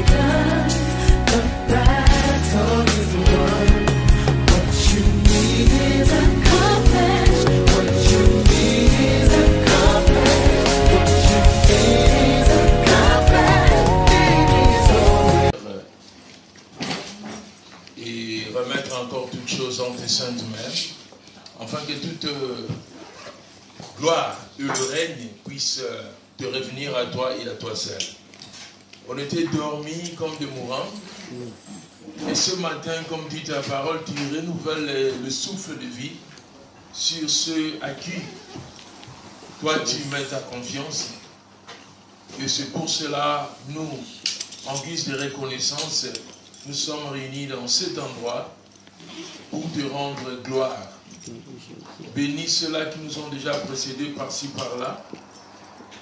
done. The battle is won. What you need is accomplished. What you need is accomplished. What you need is accomplished. Et remettre encore toutes choses en tes saintes mains, afin que toute gloire et le règne puissent te revenir à toi et à toi seul. On était dormis comme des mourants, et ce matin, comme dit ta parole, tu renouvelles le souffle de vie sur ceux à qui toi tu mets ta confiance. Et c'est pour cela, nous, en guise de reconnaissance, nous sommes réunis dans cet endroit pour te rendre gloire. Bénis ceux-là qui nous ont déjà précédés par-ci, par-là.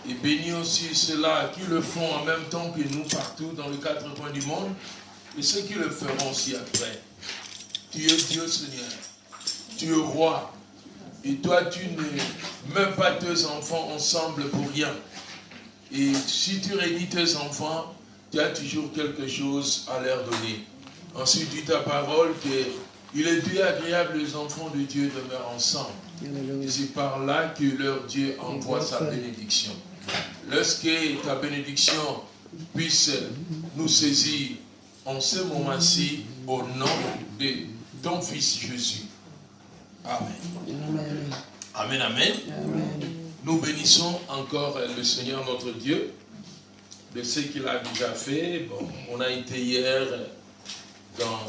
Et bénis aussi ceux-là qui le font en même temps que nous partout dans les quatre coins du monde. Et ceux qui le feront aussi après. Tu es Dieu, Seigneur. Tu es roi. Et toi, tu ne mets pas tes enfants ensemble pour rien. Et si tu réunis tes enfants, tu as toujours quelque chose à leur donner. Ensuite, dit ta parole qu'il est bien agréable les enfants de Dieu demeurent ensemble. Et c'est par là que leur Dieu envoie sa bénédiction. Lorsque ta bénédiction puisse nous saisir en ce moment-ci, au nom de ton Fils Jésus. Amen. Amen, amen. Nous bénissons encore le Seigneur notre Dieu de ce qu'il a déjà fait. Bon, on a été hier dans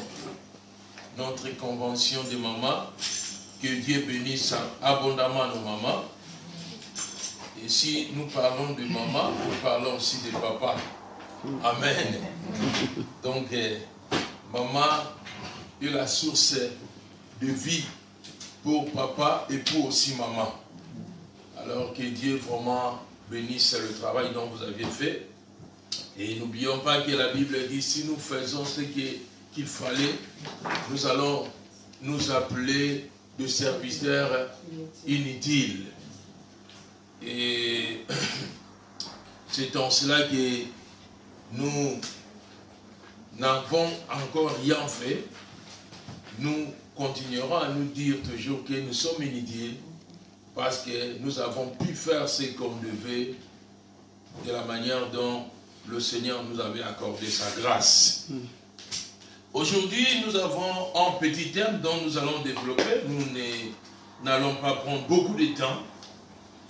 notre convention de mamans. Que Dieu bénisse abondamment nos mamans. Et si nous parlons de maman, nous parlons aussi de papa. Amen. Donc, maman est la source de vie pour papa et pour aussi maman. Alors que Dieu vraiment bénisse le travail dont vous avez fait. Et n'oublions pas que la Bible dit, si nous faisons ce qu'il fallait, nous allons nous appeler de serviteurs inutiles. Et c'est en cela que nous n'avons encore rien fait. Nous continuerons à nous dire toujours que nous sommes inutiles parce que nous avons pu faire ce qu'on devait de la manière dont le Seigneur nous avait accordé sa grâce. Aujourd'hui, nous avons un petit thème dont nous allons développer. Nous n'allons pas prendre beaucoup de temps.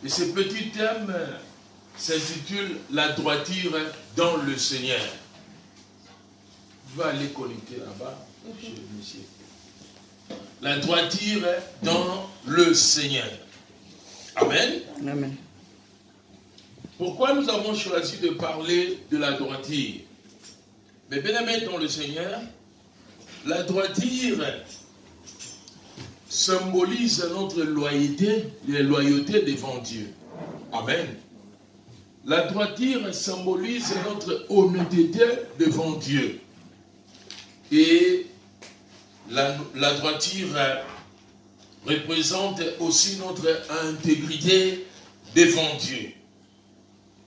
Et ce petit thème s'intitule « La droiture dans le Seigneur ». Vous allez connecter là-bas, monsieur. La droiture dans le Seigneur. Amen. Amen. Pourquoi nous avons choisi de parler de la droiture? Mais bien aimé dans le Seigneur, la droiture symbolise notre loyauté devant Dieu. Amen. La droiture symbolise notre honnêteté devant Dieu. Et la droiture représente aussi notre intégrité devant Dieu.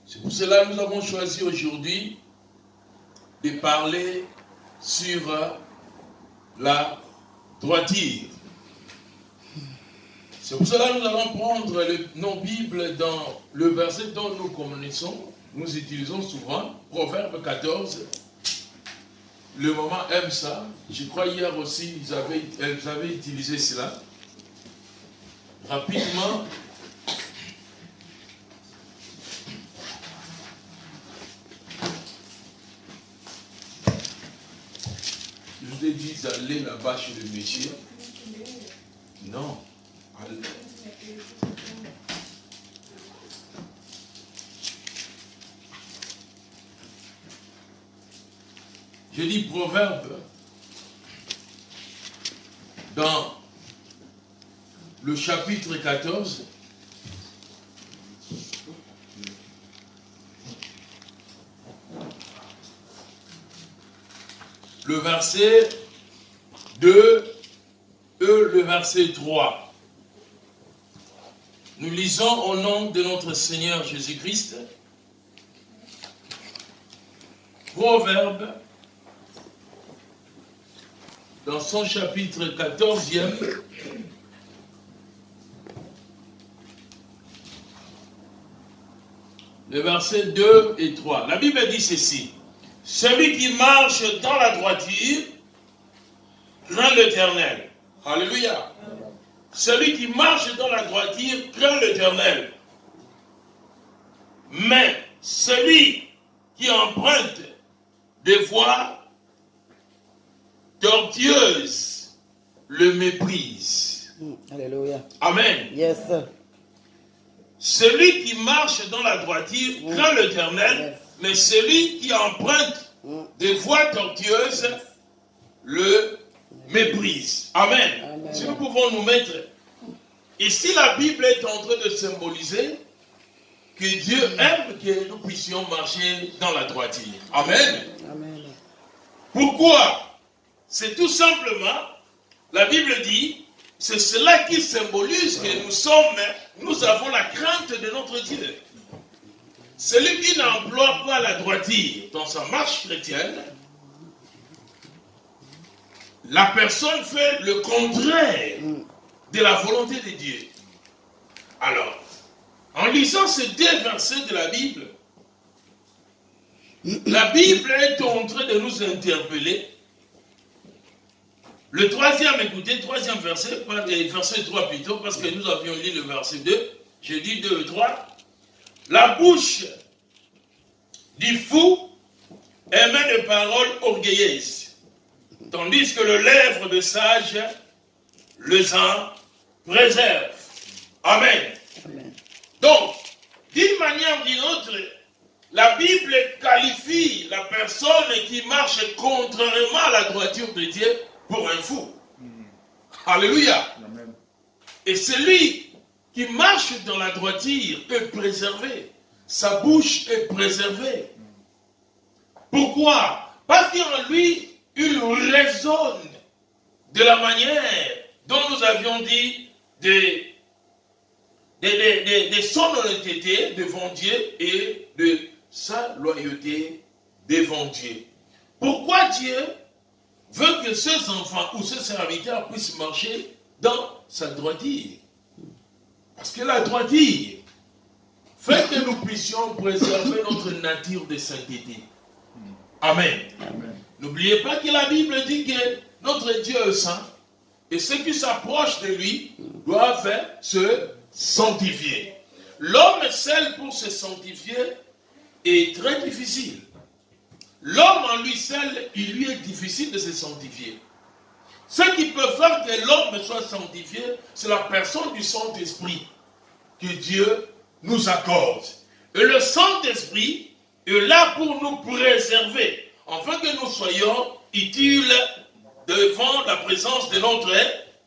C'est pour cela que nous avons choisi aujourd'hui de parler sur la droiture. C'est pour cela que nous allons prendre le nom Bible dans le verset dont nous connaissons, nous utilisons souvent, Proverbe 14. Le maman aime ça. Je crois hier aussi, elles avaient utilisé cela. Rapidement. Je vous ai dit d'aller là-bas chez le monsieur. Non. Je dis Proverbe dans le chapitre 14. Le verset 2 et le verset 3. Nous lisons au nom de notre Seigneur Jésus-Christ. Proverbe, dans son chapitre 14e, le verset 2 et 3. La Bible dit ceci. Celui qui marche dans la droiture craint l'Éternel. Alléluia. Celui qui marche dans la droiture craint l'Éternel. Mais celui qui emprunte des voies tortueuses le méprise. Alléluia. Amen. Yes. Celui qui marche dans la droiture craint l'Éternel, mais celui qui emprunte des voies tortueuses le méprise. Amen. Amen. Si nous pouvons nous mettre. Ici, la Bible est en train de symboliser que Dieu aime que nous puissions marcher dans la droiture. Amen. Amen. Pourquoi? C'est tout simplement, la Bible dit, c'est cela qui symbolise que nous avons la crainte de notre Dieu. Celui qui n'emploie pas la droiture dans sa marche chrétienne, la personne fait le contraire de la volonté de Dieu. Alors, en lisant ces deux versets de la Bible est en train de nous interpeller. Le troisième, écoutez, troisième verset, pas le verset 3 plutôt, parce que nous avions lu le verset 2, j'ai dit 2 et 3. La bouche du fou émet des paroles orgueilleuses, tandis que le lèvre de sage les en préserve. Amen. Amen. Donc, d'une manière ou d'une autre, la Bible qualifie la personne qui marche contrairement à la droiture de Dieu pour un fou. Alléluia. Amen. Et celui qui marche dans la droiture est préservé. Sa bouche est préservée. Pourquoi? Parce qu'en lui, il raisonne de la manière dont nous avions dit de son honnêteté devant Dieu et de sa loyauté devant Dieu. Pourquoi Dieu veut que ses enfants ou ses serviteurs puissent marcher dans sa droiture? Parce que la droiture fait que nous puissions préserver notre nature de sainteté. Amen. Amen. N'oubliez pas que la Bible dit que notre Dieu est saint et ceux qui s'approchent de lui doivent se sanctifier. L'homme seul pour se sanctifier est très difficile. L'homme en lui seul, il lui est difficile de se sanctifier. Ce qui peut faire que l'homme soit sanctifié, c'est la personne du Saint-Esprit que Dieu nous accorde. Et le Saint-Esprit est là pour nous préserver, afin que nous soyons utiles devant la présence de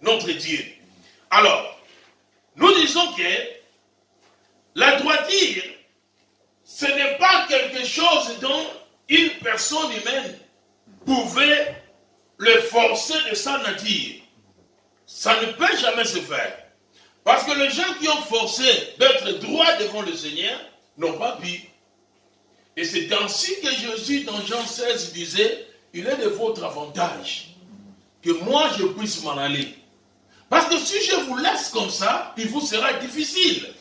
notre Dieu. Alors, nous disons que la droiture, ce n'est pas quelque chose dont une personne humaine pouvait le forcer de sa nature. Ça ne peut jamais se faire. Parce que les gens qui ont forcé d'être droits devant le Seigneur n'ont pas pu. Et c'est ainsi que Jésus, dans Jean 16, disait, il est de votre avantage que moi je puisse m'en aller. Parce que si je vous laisse comme ça, il vous sera difficile.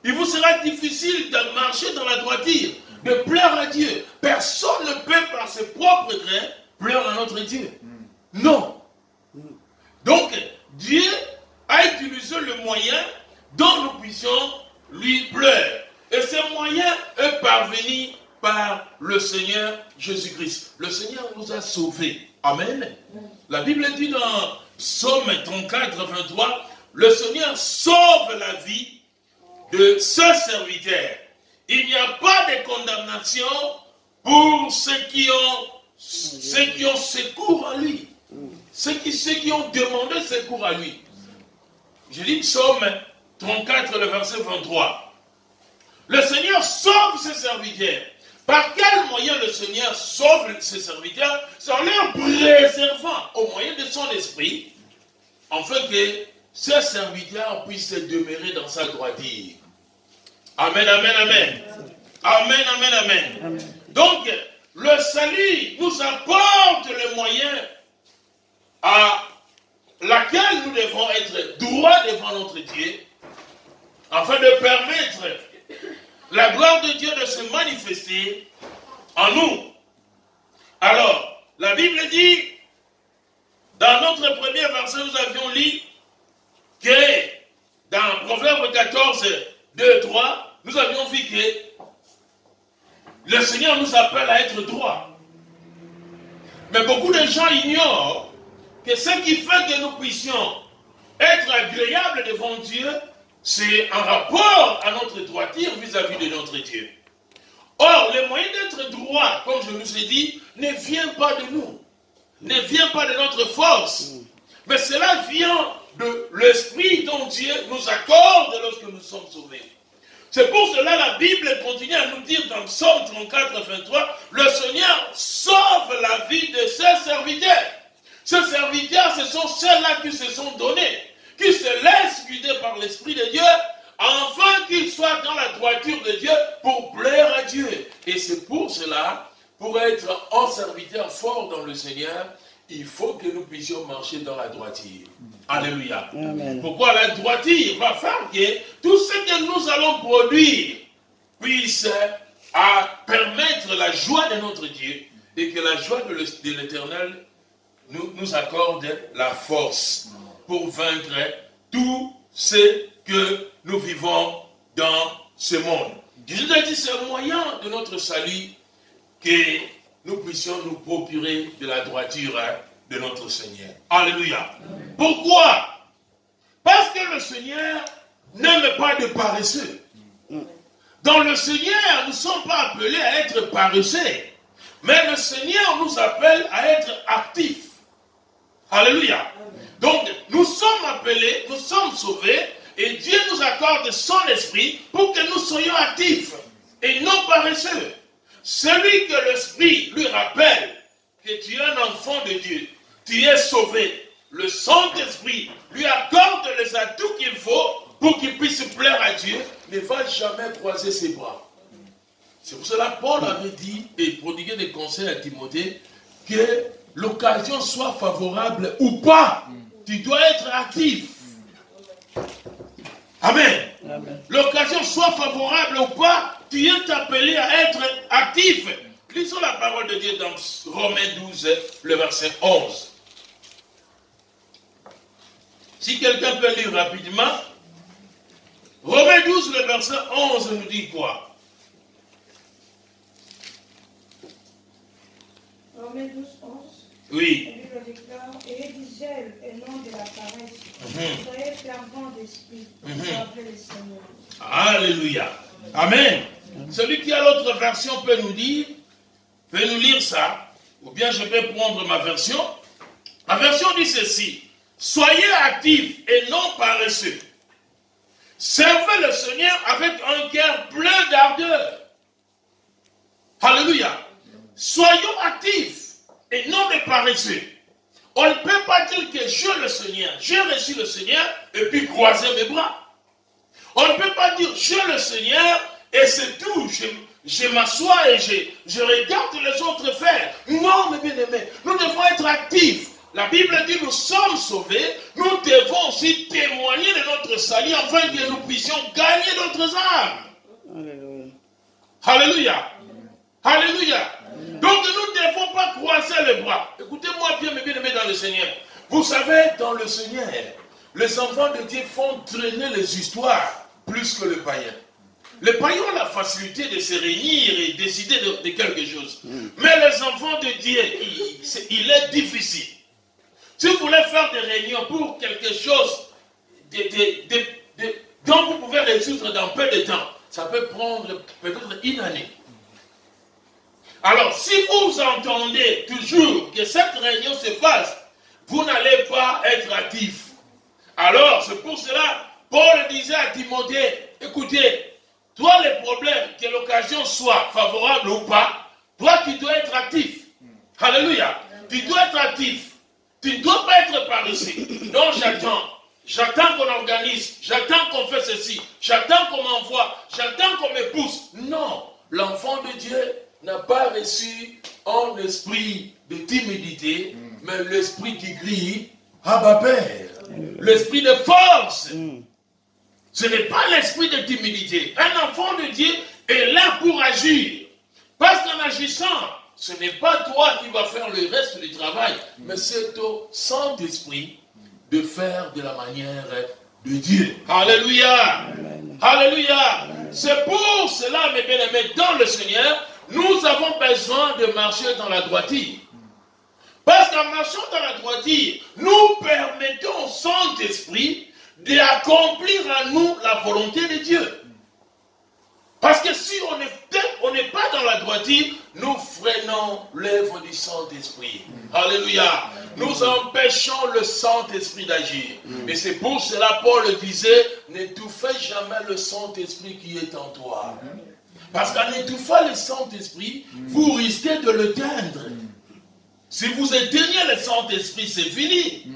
Il vous sera difficile de marcher dans la droiture, de plaire à Dieu. Personne ne peut par ses propres grains plaire à notre Dieu. Non. Donc, Dieu a utilisé le moyen dont nous puissions lui plaire. Et ce moyen est parvenu par le Seigneur Jésus-Christ. Le Seigneur nous a sauvés. Amen. La Bible dit dans Psaume 34, 23, le Seigneur sauve la vie de ce serviteur. Il n'y a pas de condamnation pour ceux qui ont secours à lui. Ceux qui ont demandé secours à lui. Je dis Psaume 34, le verset 23. Le Seigneur sauve ses serviteurs. Par quel moyen le Seigneur sauve ses serviteurs? C'est en les préservant au moyen de son esprit, afin que ses serviteurs puissent demeurer dans sa droiture. Amen, amen, amen. Amen, amen, amen. Amen. Donc, le salut nous apporte le moyen à laquelle nous devons être droits devant notre Dieu, afin de permettre la gloire de Dieu de se manifester en nous. Alors, la Bible dit, dans notre premier verset, nous avions lu que dans Proverbe 14, 2, 3, nous avions vu que le Seigneur nous appelle à être droits. Mais beaucoup de gens ignorent que ce qui fait que nous puissions être agréables devant Dieu, c'est en rapport à notre droiture vis-à-vis de notre Dieu. Or, le moyen d'être droit, comme je vous ai dit, ne vient pas de nous, ne vient pas de notre force, mais cela vient de l'esprit dont Dieu nous accorde lorsque nous sommes sauvés. C'est pour cela que la Bible continue à nous dire dans Psaume 34, 23, le Seigneur sauve la vie de ses serviteurs. Ces serviteurs, ce sont ceux-là qui se sont donnés, qui se laissent guider par l'Esprit de Dieu, afin qu'ils soient dans la droiture de Dieu pour plaire à Dieu. Et c'est pour cela, pour être un serviteur fort dans le Seigneur, il faut que nous puissions marcher dans la droiture. Alléluia. Amen. Pourquoi la droiture va faire que tout ce que nous allons produire puisse permettre la joie de notre Dieu et que la joie de l'Éternel nous accorde la force pour vaincre tout ce que nous vivons dans ce monde. Jésus a dit, c'est un moyen de notre salut que nous puissions nous procurer de la droiture de notre Seigneur. Alléluia. Pourquoi? Parce que le Seigneur n'aime pas de paresseux. Dans le Seigneur, nous ne sommes pas appelés à être paresseux. Mais le Seigneur nous appelle à être actifs. Alléluia. Donc, nous sommes appelés, nous sommes sauvés, et Dieu nous accorde son esprit pour que nous soyons actifs et non paresseux. Celui que l'esprit lui rappelle que tu es un enfant de Dieu, tu es sauvé, le Saint-Esprit lui accorde les atouts qu'il faut pour qu'il puisse plaire à Dieu, ne va jamais croiser ses bras. C'est pour cela que Paul avait dit et prodigué des conseils à Timothée que l'occasion soit favorable ou pas, tu dois être actif. Amen. Amen. L'occasion soit favorable ou pas, tu es appelé à être actif. Lisons la parole de Dieu dans Romains 12, le verset 11. Si quelqu'un peut lire rapidement, Romains 12, le verset 11 nous dit quoi? Romains 12, 11. Oui. Et lui le déclare, ayez du zèle et non de la paresse. Soyez fervents d'esprit, servez le Seigneur. Alléluia. Amen. Celui qui a l'autre version peut nous lire ça, ou bien je vais prendre ma version. Ma version dit ceci: soyez actifs et non paresseux. Servez le Seigneur avec un cœur plein d'ardeur. Alléluia. Soyons actifs et non des paresseux. On ne peut pas dire que j'ai reçu le Seigneur et puis croiser mes bras. On ne peut pas dire j'ai le Seigneur et c'est tout. Je m'assois et je regarde les autres faire. Non, mes bien-aimés, nous devons être actifs. La Bible dit nous sommes sauvés, nous devons aussi témoigner de notre salut afin que nous puissions gagner d'autres âmes. Alléluia. Alléluia. Alléluia. Donc nous ne devons pas croiser les bras. Écoutez-moi bien, mes bien-aimés dans le Seigneur. Vous savez, dans le Seigneur, les enfants de Dieu font traîner les histoires plus que les païens. Les païens ont la facilité de se réunir et décider de quelque chose. Mais les enfants de Dieu, il est difficile. Si vous voulez faire des réunions pour quelque chose dont vous pouvez résoudre dans peu de temps, ça peut prendre peut-être une année. Alors, si vous entendez toujours que cette réunion se fasse, vous n'allez pas être actif. Alors, c'est pour cela, Paul disait à Timothée, écoutez, toi le problème, que l'occasion soit favorable ou pas, toi tu dois être actif. Alléluia. Tu dois être actif. Tu ne dois pas être paresseux. Non, j'attends qu'on organise, j'attends qu'on fait ceci, j'attends qu'on m'envoie, j'attends qu'on me pousse. Non, l'enfant de Dieu n'a pas reçu ont l'esprit de timidité, mais l'esprit qui crie, Abba Père. L'esprit de force. Ce n'est pas l'esprit de timidité. Un enfant de Dieu est là pour agir. Parce qu'en agissant, ce n'est pas toi qui vas faire le reste du travail, mais c'est au Saint-Esprit de faire de la manière de Dieu. Alléluia. Alléluia. C'est pour cela, mes bien-aimés, dans le Seigneur, nous avons besoin de marcher dans la droiture. Parce qu'en marchant dans la droiture, nous permettons au Saint-Esprit d'accomplir en nous la volonté de Dieu. Parce que si on n'est pas dans la droiture, nous freinons l'œuvre du Saint-Esprit. Alléluia. Nous empêchons le Saint-Esprit d'agir. Et c'est pour cela Paul disait, n'étouffez jamais le Saint-Esprit qui est en toi. Parce qu'en étouffant le Saint-Esprit, vous risquez de l'éteindre. Si vous éteignez le Saint-Esprit, c'est fini.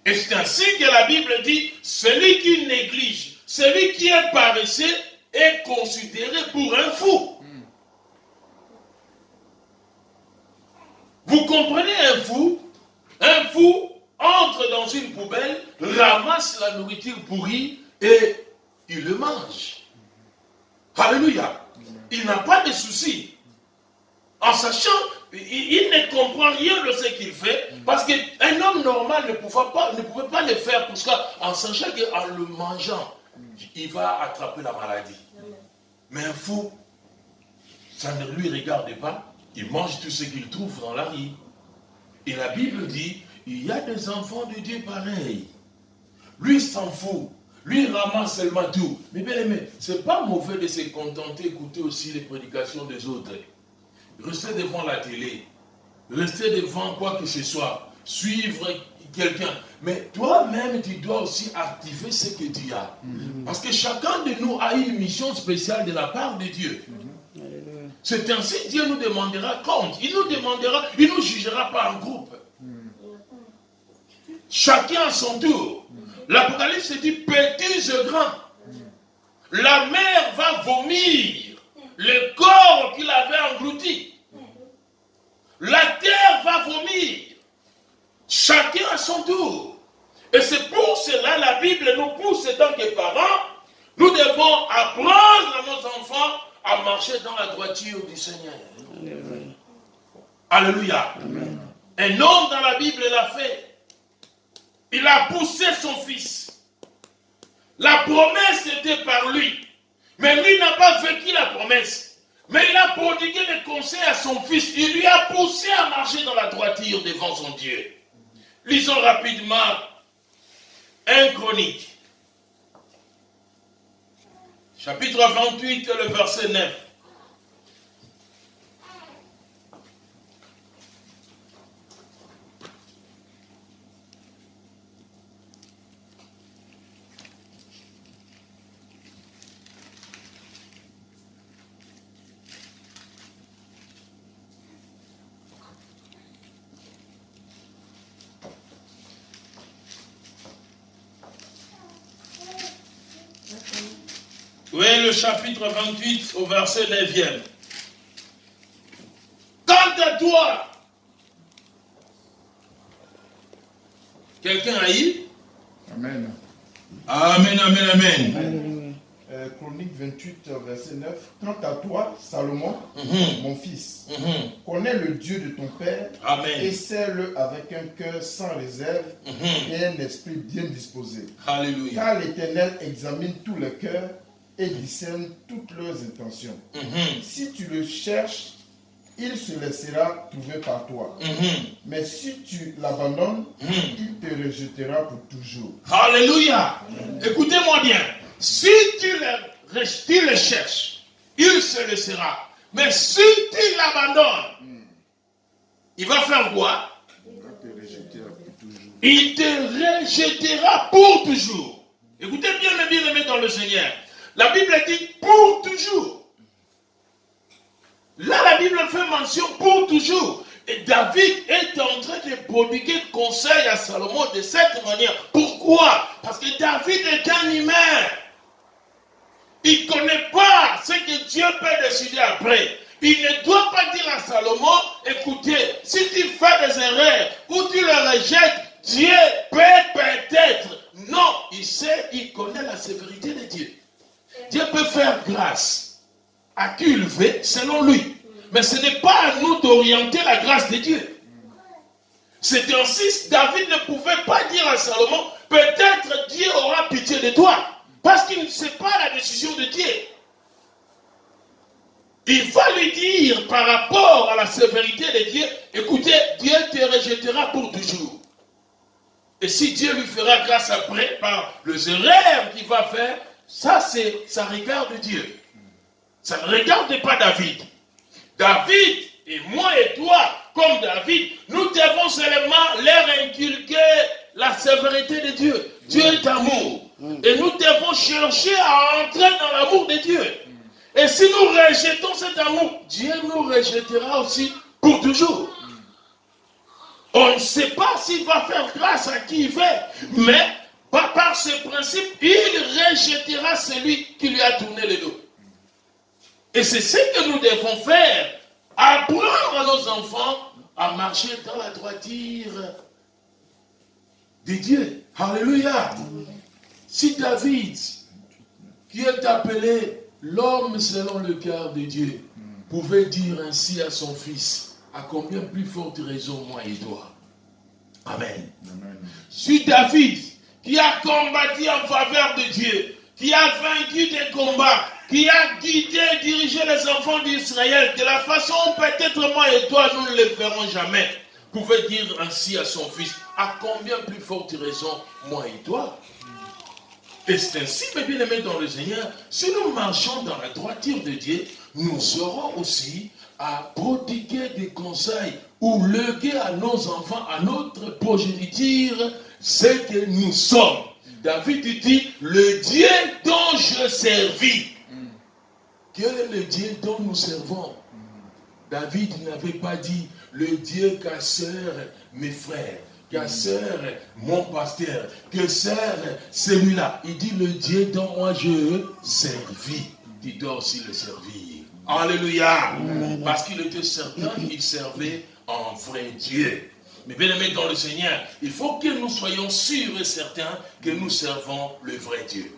Et c'est ainsi que la Bible dit, celui qui néglige, celui qui est paresseux, est considéré pour un fou. Vous comprenez un fou? Un fou entre dans une poubelle, ramasse la nourriture pourrie et il le mange. Alléluia. Il n'a pas de souci. En sachant, il ne comprend rien de ce qu'il fait, parce qu'un homme normal ne pouvait pas le faire, parce qu'en sachant qu'en le mangeant, il va attraper la maladie. Mais un fou, ça ne lui regarde pas, il mange tout ce qu'il trouve dans la rue. Et la Bible dit, il y a des enfants de Dieu pareils. Lui s'en fout, lui ramasse seulement tout. Mais bien aimé, c'est pas mauvais de se contenter d'écouter aussi les prédications des autres. Rester devant la télé, rester devant quoi que ce soit, suivre quelqu'un. Mais toi-même, tu dois aussi activer ce que tu as. Parce que chacun de nous a une mission spéciale de la part de Dieu. C'est ainsi que Dieu nous demandera compte. Il ne nous jugera pas en groupe. Chacun à son tour. L'Apocalypse dit petits et grands. La mer va vomir le corps qu'il avait englouti. La terre va vomir. Chacun à son tour. Et c'est pour cela la Bible nous pousse, en tant que parents, nous devons apprendre à nos enfants à marcher dans la droiture du Seigneur. Alléluia. Un homme dans la Bible l'a fait. Il a poussé son fils. La promesse était par lui. Mais lui n'a pas vécu la promesse. Mais il a prodigué des conseils à son fils. Il lui a poussé à marcher dans la droiture devant son Dieu. Lisons rapidement 1 Chronique. Chapitre 28, le verset 9. Oui, le chapitre 28 au verset 9e. Quant à toi, quelqu'un a eu? Amen. Amen, amen, amen. Chronique 28, verset 9. Quant à toi, Salomon, mon fils, connais le Dieu de ton père, Amen. et sers-le avec un cœur sans réserve et un esprit bien disposé. Alléluia. Car l'Éternel examine tous les cœurs et discerne toutes leurs intentions. Si tu le cherches, il se laissera trouver par toi. Mais si tu l'abandonnes, il te rejetera pour toujours. Alléluia. Écoutez-moi bien. Si tu le cherches, il se laissera. Mais si tu l'abandonnes, il va faire quoi? Il te rejettera pour toujours. Écoutez bien, mes bien-aimés dans le Seigneur. La Bible dit pour toujours. Là, la Bible fait mention pour toujours. Et David est en train de prodiguer conseil à Salomon de cette manière. Pourquoi? Parce que David est un humain. Il ne connaît pas ce que Dieu peut décider après. Il ne doit pas dire à Salomon, écouter, si tu fais des erreurs ou tu le rejettes, Dieu peut peut-être. Non, il connaît la sévérité de Dieu. Dieu peut faire grâce à qui il veut, selon lui. Mais ce n'est pas à nous d'orienter la grâce de Dieu. C'est ainsi, David ne pouvait pas dire à Salomon, peut-être Dieu aura pitié de toi. Parce qu'il ne sait pas la décision de Dieu. Il va lui dire par rapport à la sévérité de Dieu, écoutez, Dieu te rejettera pour toujours. Et si Dieu lui fera grâce après, par les erreurs qu'il va faire, ça regarde Dieu. Ça ne regarde pas David. David et moi et toi, comme David, nous devons seulement leur inculquer la sévérité de Dieu. Dieu est amour. Et nous devons chercher à entrer dans l'amour de Dieu. Et si nous rejetons cet amour, Dieu nous rejettera aussi pour toujours. On ne sait pas s'il va faire grâce à qui il veut, mais par ce principe, il rejettera celui qui lui a tourné le dos. Et c'est ce que nous devons faire. Apprendre à nos enfants à marcher dans la droiture de Dieu. Alléluia. Si David, qui est appelé l'homme selon le cœur de Dieu, pouvait dire ainsi à son fils, à combien plus forte raison moi et toi. Amen. Amen. Si David, qui a combattu en faveur de Dieu, qui a vaincu des combats, qui a guidé, dirigé les enfants d'Israël de la façon peut-être moi et toi nous ne le ferons jamais, pouvait dire ainsi à son fils, à combien plus forte raison moi et toi. Et c'est ainsi, mes bien-aimés dans le Seigneur, si nous marchons dans la droiture de Dieu, nous aurons aussi à prodiguer des conseils ou léguer à nos enfants, à notre progéniture, ce que nous sommes. David dit, le Dieu dont je servis. Quel est le Dieu dont nous servons? David n'avait pas dit, le Dieu casseur, mes frères. Casseur, mon pasteur, que sert celui-là. Il dit le Dieu dont moi je servis. Tu dois aussi le servir. Alléluia. Parce qu'il était certain qu'il servait un vrai Dieu. Mais bien aimés dans le Seigneur, il faut que nous soyons sûrs et certains que nous servons le vrai Dieu.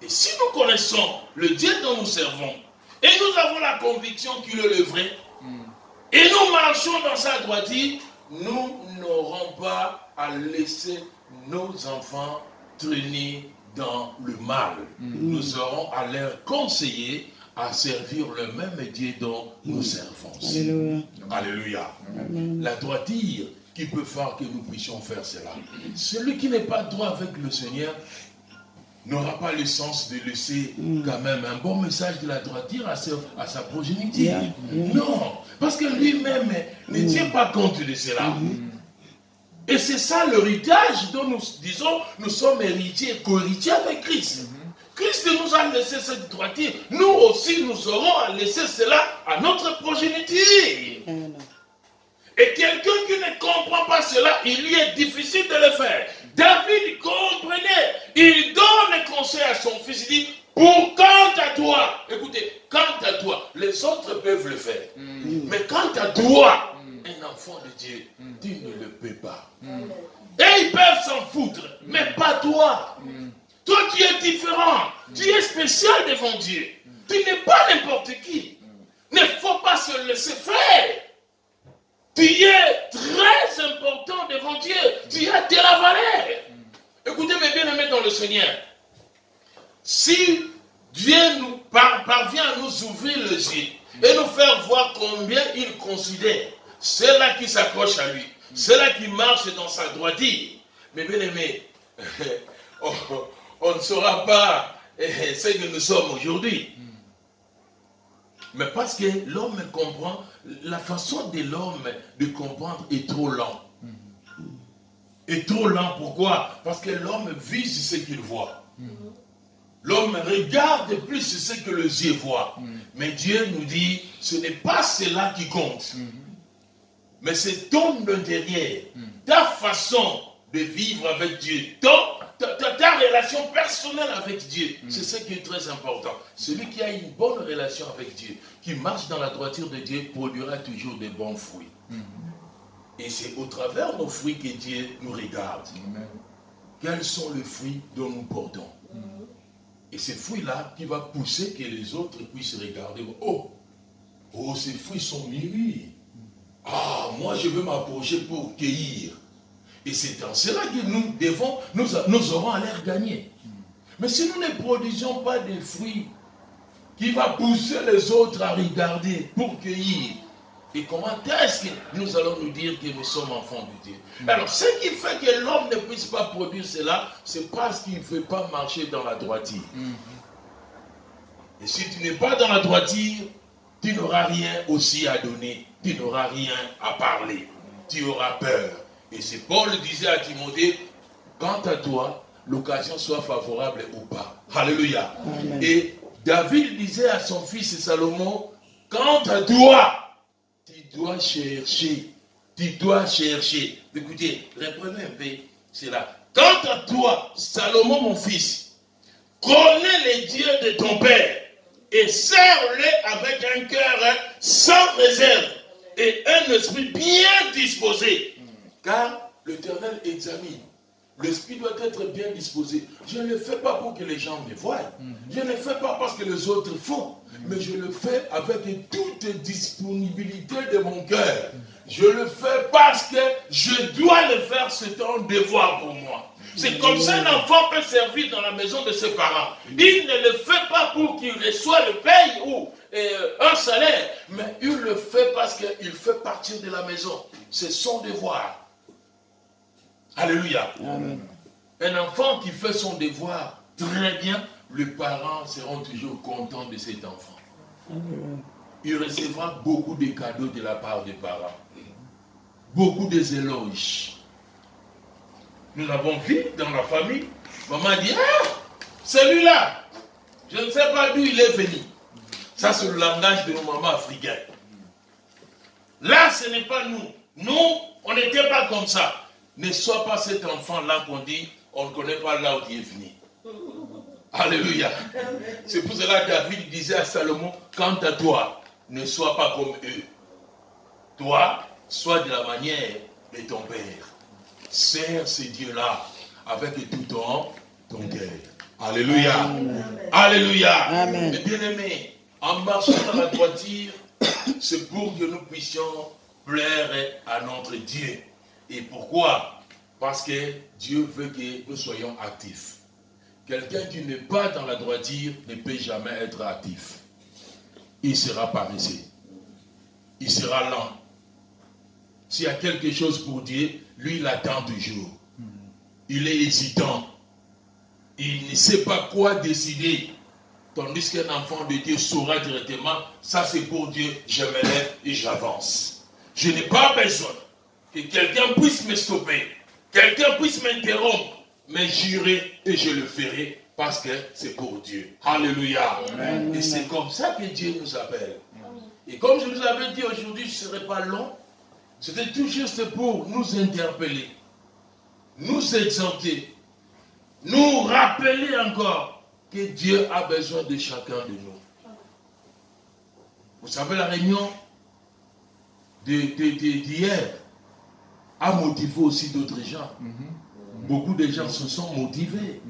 Et si nous connaissons le Dieu dont nous servons, et nous avons la conviction qu'il est le vrai, et nous marchons dans sa droiture, nous n'aurons pas à laisser nos enfants traîner dans le mal. Nous aurons à leur conseiller à servir le même Dieu dont nous servons. Alléluia. Alléluia. La droiture qui peut faire que nous puissions faire cela. Celui qui n'est pas droit avec le Seigneur n'aura pas le sens de laisser quand même un bon message de la droiture à sa progéniture. Non, parce que lui-même ne tient pas compte de cela. Et c'est ça l'héritage dont nous disons, nous sommes héritiers, co-héritiers avec Christ. Christ nous a laissé cette droiture. Nous aussi, nous aurons à laisser cela à notre progéniture. Et quelqu'un qui ne comprend pas cela, il lui est difficile de le faire. David comprenait. Il donne conseil à son fils. Il dit, pour quant à toi, écoutez, quant à toi, les autres peuvent le faire. Mais quant à toi, un enfant de Dieu, tu ne le peux pas. Et ils peuvent s'en foutre, mais pas toi. Toi, tu es différent. Tu es spécial devant Dieu. Tu n'es pas n'importe qui. Il ne faut pas se laisser faire. Tu es très important devant Dieu. Tu as de la valeur. Écoutez mes bien-aimés dans le Seigneur. Si Dieu nous parvient à nous ouvrir les yeux et nous faire voir combien il considère ceux-là qui s'accrochent à lui, ceux-là qui marchent dans sa droiture, mes bien-aimés, on ne saura pas ce que nous sommes aujourd'hui. Mais parce que l'homme comprend, la façon de l'homme de comprendre est trop lent. Est trop lent, pourquoi? Parce que l'homme vise ce qu'il voit. L'homme regarde plus ce que les yeux voient. Mais Dieu nous dit, ce n'est pas cela qui compte. Mais c'est ton intérieur, ta façon de vivre avec Dieu, ta relation personnelle avec Dieu. C'est ce qui est très important. Celui qui a une bonne relation avec Dieu, qui marche dans la droiture de Dieu, produira toujours de bons fruits. Et c'est au travers nos fruits que Dieu nous regarde. Amen. Quels sont les fruits dont nous portons? Et ces fruits-là qui vont pousser que les autres puissent regarder. Oh, ces fruits sont mûris. Ah, moi je veux m'approcher pour cueillir. Et c'est dans cela que nous aurons à l'air gagner. Mais si nous ne produisons pas des fruits qui vont pousser les autres à regarder pour cueillir, et comment est-ce que nous allons nous dire que nous sommes enfants de Dieu? Alors, ce qui fait que l'homme ne puisse pas produire cela, c'est parce qu'il ne veut pas marcher dans la droiture. Et si tu n'es pas dans la droiture, tu n'auras rien aussi à donner. Tu n'auras rien à parler. Tu auras peur. Et c'est Paul disait à Timothée, quant à toi, l'occasion soit favorable ou pas. Alléluia. Amen. Et David disait à son fils Salomon, quant à toi, tu dois chercher. Tu dois chercher. Écoutez, reprenez un peu cela. Quant à toi, Salomon, mon fils, connais les dieux de ton père et sers-les avec un cœur sans réserve et un esprit bien disposé. Car l'Éternel examine. L'esprit doit être bien disposé. Je ne le fais pas pour que les gens me voient. Je ne le fais pas parce que les autres font. Mais je le fais avec toute disponibilité de mon cœur. Je le fais parce que je dois le faire, c'est un devoir pour moi. C'est comme ça qu'un enfant peut servir dans la maison de ses parents. Il ne le fait pas pour qu'il reçoive le paye ou un salaire. Mais il le fait parce qu'il fait partie de la maison. C'est son devoir. Alléluia. Amen. Un enfant qui fait son devoir très bien, les parents seront toujours contents de cet enfant. Amen. Il recevra beaucoup de cadeaux de la part des parents. Beaucoup d'éloges. Nous avons vu dans la famille, maman dit, ah, celui-là, je ne sais pas d'où il est venu. Ça, c'est le langage de nos mamans africaines. Là, ce n'est pas nous. Nous, on n'était pas comme ça. Ne sois pas cet enfant-là qu'on dit, on ne connaît pas là où il est venu. Alléluia. C'est pour cela que David disait à Salomon, quant à toi, ne sois pas comme eux. Toi, sois de la manière de ton père. Sers ces dieux-là avec tout ton cœur. Alléluia. Amen. Alléluia. Amen. Mes bien-aimés, en marchant dans la droiture, c'est pour que nous puissions plaire à notre Dieu. Et pourquoi? Parce que Dieu veut que nous soyons actifs. Quelqu'un qui n'est pas dans la droiture ne peut jamais être actif. Il sera paresseux. Il sera lent. S'il y a quelque chose pour Dieu, lui, il attend toujours. Il est hésitant. Il ne sait pas quoi décider. Tandis qu'un enfant de Dieu saura directement, ça c'est pour Dieu, je me lève et j'avance. Je n'ai pas besoin que quelqu'un puisse me stopper, quelqu'un puisse m'interrompre, mais j'irai et je le ferai parce que c'est pour Dieu. Alléluia. Amen. Et c'est comme ça que Dieu nous appelle. Et comme je vous avais dit aujourd'hui, je ne serai pas long. C'était tout juste pour nous interpeller, nous exhorter, nous rappeler encore que Dieu a besoin de chacun de nous. Vous savez, la réunion d'hier a motivé aussi d'autres gens. Beaucoup de gens se sont motivés.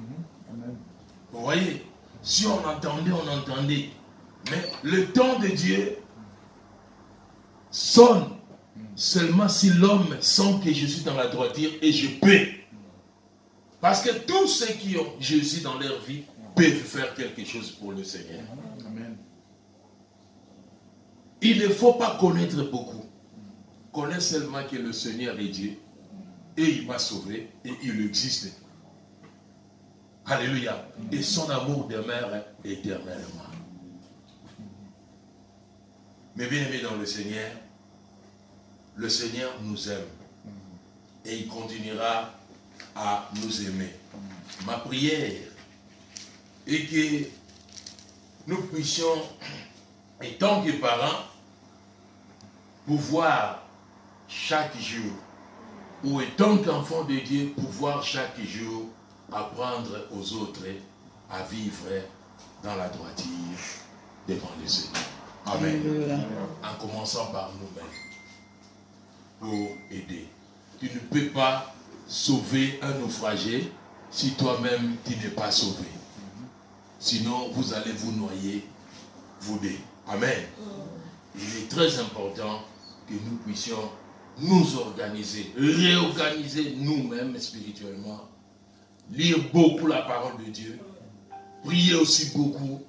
Vous voyez, si on entendait, on entendait. Mais le temps de Dieu sonne seulement si l'homme sent que je suis dans la droiture et je peux. Parce que tous ceux qui ont Jésus dans leur vie peuvent faire quelque chose pour le Seigneur. Amen. Il ne faut pas connaître beaucoup. Connais seulement que le Seigneur est Dieu et il m'a sauvé et il existe. Alléluia. Et son amour demeure éternellement. Mais bien aimés dans le Seigneur nous aime. Et il continuera à nous aimer. Ma prière est que nous puissions, en tant que parents, pouvoir chaque jour, ou en tant qu'enfant de Dieu, pouvoir chaque jour apprendre aux autres à vivre dans la droiture devant le Seigneur. Amen. En commençant par nous-mêmes pour aider. Tu ne peux pas sauver un naufragé si toi-même tu n'es pas sauvé. Sinon, vous allez vous noyer, vous deux. Amen. Il est très important que nous puissions nous organiser, réorganiser nous-mêmes spirituellement, lire beaucoup la parole de Dieu, prier aussi beaucoup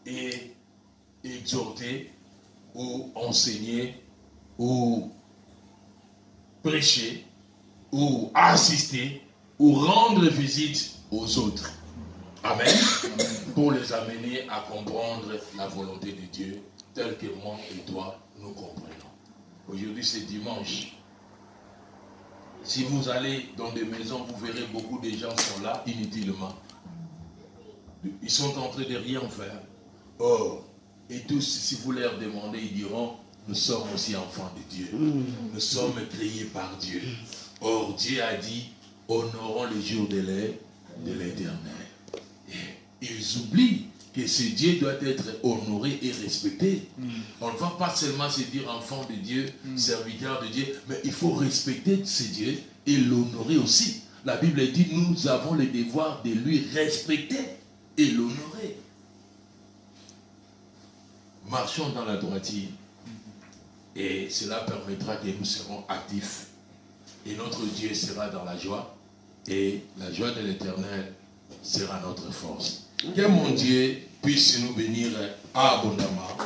et exhorter ou enseigner ou prêcher ou assister ou rendre visite aux autres. Amen. Pour les amener à comprendre la volonté de Dieu telle que moi et toi nous comprenons. Aujourd'hui c'est dimanche. Si vous allez dans des maisons, vous verrez beaucoup de gens sont là inutilement. Ils sont en train de rien faire. Or, et tous, si vous leur demandez, ils diront, nous sommes aussi enfants de Dieu. Nous sommes créés par Dieu. Or, Dieu a dit, honorons les jours de l'Éternel. Ils oublient que ce Dieu doit être honoré et respecté. On ne va pas seulement se dire enfant de Dieu, serviteur de Dieu, mais il faut respecter ce Dieu et l'honorer aussi. La Bible dit, nous avons le devoir de lui respecter et l'honorer. Marchons dans la droiture et cela permettra que nous serons actifs et notre Dieu sera dans la joie et la joie de l'Éternel sera notre force. Que mon Dieu puisse nous bénir abondamment.